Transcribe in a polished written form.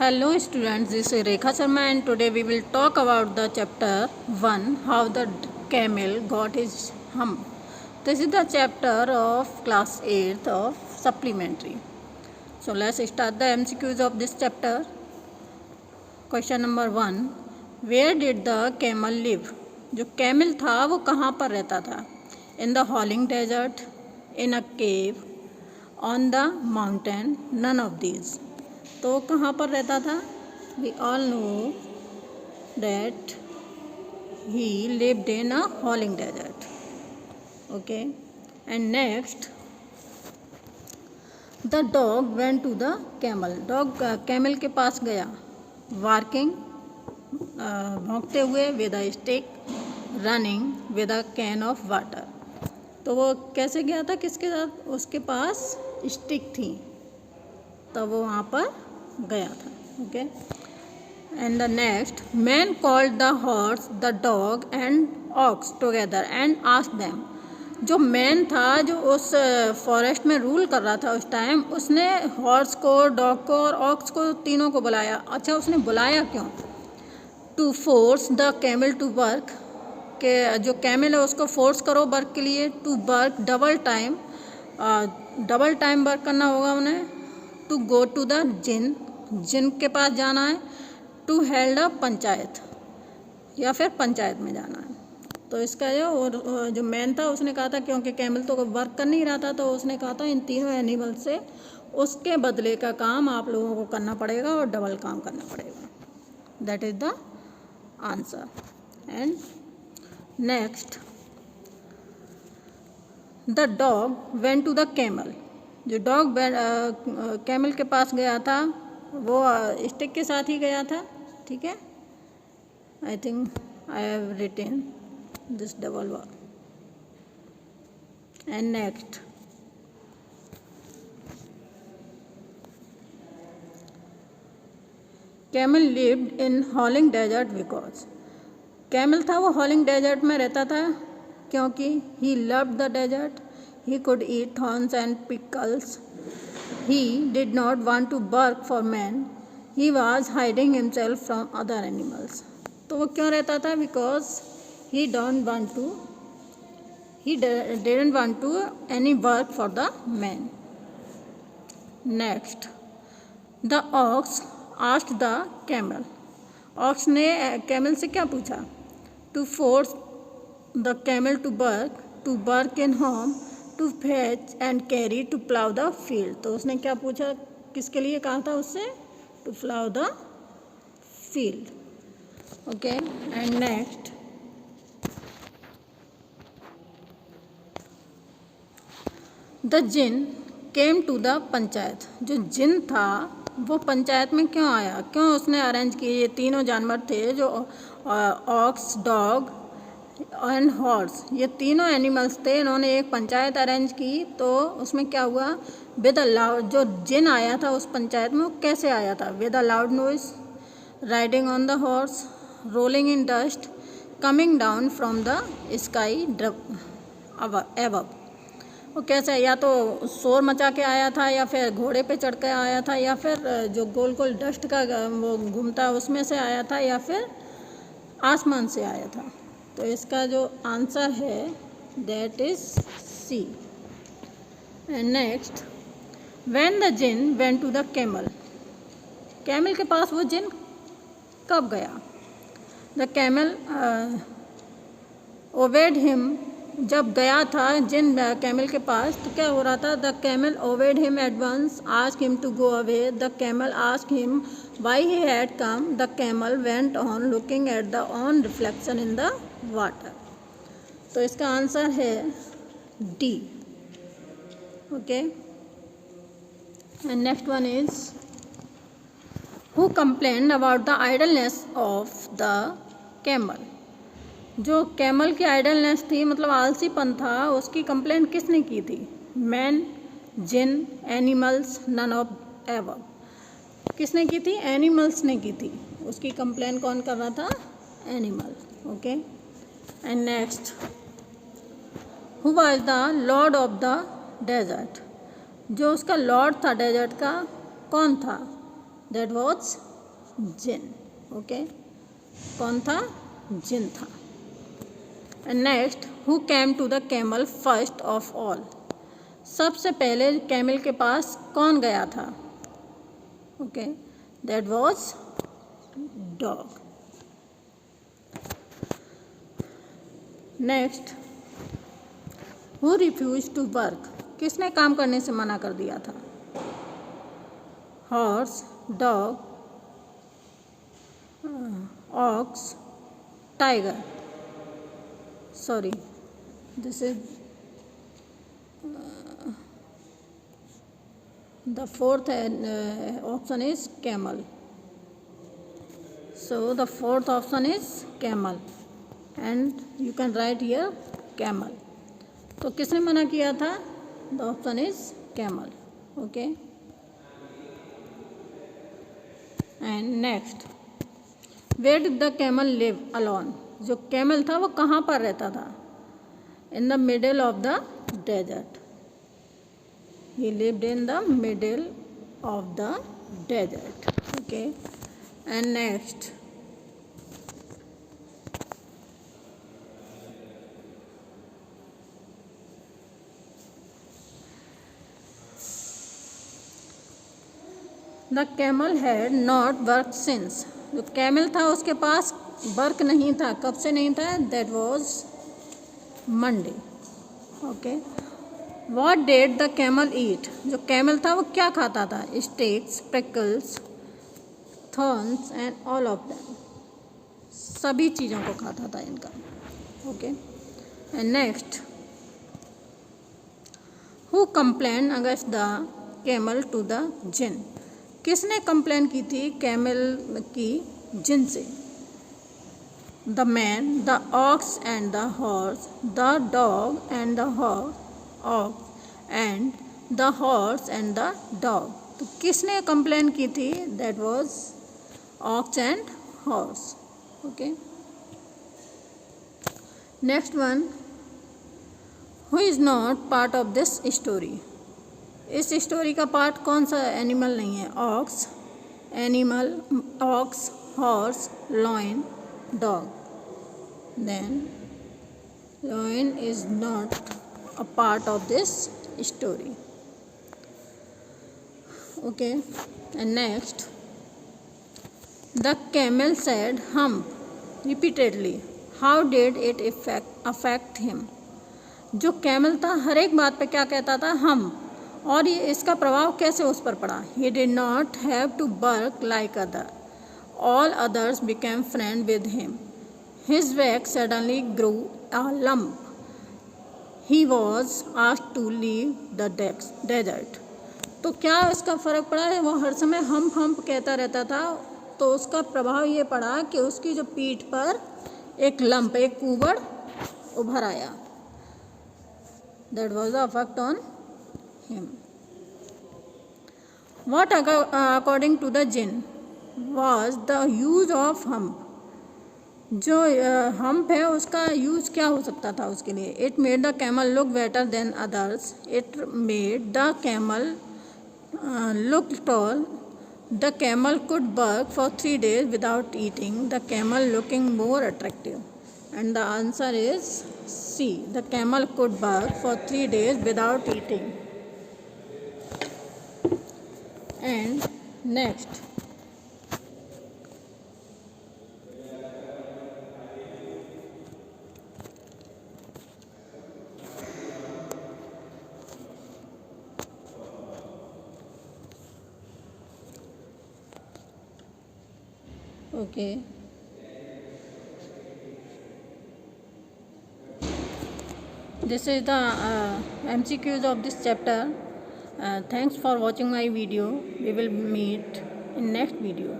Hello students, this is Rekha Sharma and today we will talk about the chapter 1, how the camel got his hump. This is the chapter of class 8th of supplementary. So let's start the MCQs of this chapter. Question number 1, where did the camel live? जो camel था वो कहाँ पर रहता था? In the howling desert, in a cave, on the mountain, none of these. तो कहाँ पर रहता था? We all know that he lived in a howling desert. Okay. And next, the dog went to the camel. Dog camel के पास गया. Barking, भौंकते हुए, with a stick, running with a can of water. तो वो कैसे गया था? किसके साथ? उसके पास स्टिक थी, तो वो वहाँ पर गया था. Okay. And the next, man called the horse, the dog and ox together and asked them. जो मैन था, जो उस फॉरेस्ट में रूल कर रहा था उस टाइम, उसने हॉर्स को, डॉग को और ऑक्स को, तीनों को बुलाया. अच्छा, उसने बुलाया क्यों? To force the camel to work, के जो कैमल है उसको फोर्स करो वर्क के लिए. To work double time work करना होगा उन्हें. To go to the jinn के पास जाना है. टू हेल्ड अ पंचायत, या फिर पंचायत में जाना है. तो इसका जो मैन था उसने कहा था, क्योंकि कैमल तो वर्क कर नहीं रहा था, तो उसने कहा था इन तीनों एनिमल से उसके बदले का काम आप लोगों को करना पड़ेगा और डबल काम करना पड़ेगा. That is the answer. And next, the dog went to the camel. जो डॉग कैमल के पास गया था वो स्टिक के साथ ही गया था. ठीक है. I think I have written this double word. And next, camel lived in howling desert because. Camel था वो हॉलिंग डेजर्ट में रहता था क्योंकि he loved the desert. He could eat thorns and pickles. He did not want to work for men. He was hiding himself from other animals. तो वो क्यों रहता था? Because he didn't want to any work for the men. Next, the ox asked the camel. Ox ने camel से क्या पूछा? To force the camel to work in home, to fetch and carry, to plow the field. तो उसने क्या पूछा? किसके लिए कहा था उससे? To plow the field. Okay. And next, the jinn came to the panchayat. जो जिन था वो पंचायत में क्यों आया? क्यों उसने अरेंज किए? ये तीनों जानवर थे, जो ऑक्स, डॉग एंड हॉर्स, ये तीनों एनिमल्स थे. इन्होंने एक पंचायत अरेंज की. तो उसमें क्या हुआ? विद अ लाउड, जो जिन आया था उस पंचायत में, वो कैसे आया था? With a loud noise, riding on the horse, rolling in dust, coming down from the sky above. वो कैसे? या तो शोर मचा के आया था, या फिर घोड़े पे चढ़ के आया था, या फिर जो गोल गोल डस्ट का वो घूमता है उसमें से आया था, या फिर आसमान से आया था. तो इसका जो आंसर है that is C. And next, when the jinn went to the camel. Camel के पास वो जिन कब गया? The camel obeyed him. जब गया था जिन कैमल के पास, तो क्या हो रहा था? The camel obeyed him at once, ask him to go away. The camel ask him why he had come. The camel went on looking at the own reflection in the water. तो इसका answer है D. Okay. And next one is, who complained about the idleness of the camel. जो camel की idleness थी, मतलब आलसीपन था, उसकी कंप्लेन किसने की थी? Man, jinn, animals, none of ever. किसने की थी? एनिमल्स ने की थी. उसकी कंप्लेन कौन कर रहा था? Animal. Okay. And next, who was the lord of the desert. जो उसका लॉर्ड था डेजर्ट का, कौन था? That was Jin. ओके, कौन था? जिन था. And next, who came to the camel first of all. सबसे पहले कैमल के पास कौन गया था? Okay, that was dog. Next, who refuse to work. किसने काम करने से मना कर दिया था? Horse, dog, ox, tiger. Sorry, this is the fourth option is camel. So the fourth option is camel, and you can write here camel. तो किसने मना किया था? The option is camel. Okay. And next, where did the camel live alone? जो camel था वो कहाँ पर रहता था? In the middle of the desert. He lived in the middle of the desert. Okay. And next, the camel had not work since. जो camel था उसके पास वर्क नहीं था. कब से नहीं था? That was Monday. Okay. What did the camel eat. जो कैमल था वो क्या खाता था? Stakes, prickles, thorns and all of them. सभी चीज़ों को खाता था इनका. Okay. And next, who complain against the camel to the jinn. किसने कंप्लेन की थी कैमल की जिन से? The man, the ox and the horse, the dog and the ox, and the horse and the dog. तो किसने complain की थी? That was ox and horse. Okay. Next one, who is not part of this story. इस story का part कौन सा animal नहीं है? Ox, animal, ox, horse, lion, dog. Then lion is not a part of this story. Okay. And next, the camel said hump repeatedly. How did it affect him. जो camel था हर एक बात पे क्या कहता था? हम. और ये इसका प्रभाव कैसे उस पर पड़ा? He did not have to bark like other. All others became friends with him. His back suddenly grew a lump. He was asked to leave the desert. तो क्या इसका फ़र्क पड़ा है? वो हर समय हम कहता रहता था, तो उसका प्रभाव ये पड़ा कि उसकी जो पीठ पर एक लंप, एक कुबड़ उभर आया. That was the effect on him. What according to the jinn was the use of hump. जो हम्प है उसका यूज़ क्या हो सकता था उसके लिए? It made the camel look better than others. It made the camel look tall. The camel could work for 3 days without eating. The camel looking more attractive. And the answer is C. The camel could work for 3 days without eating. And next, okay. This is the MCQs of this chapter. Thanks for watching my video. We will meet in next video.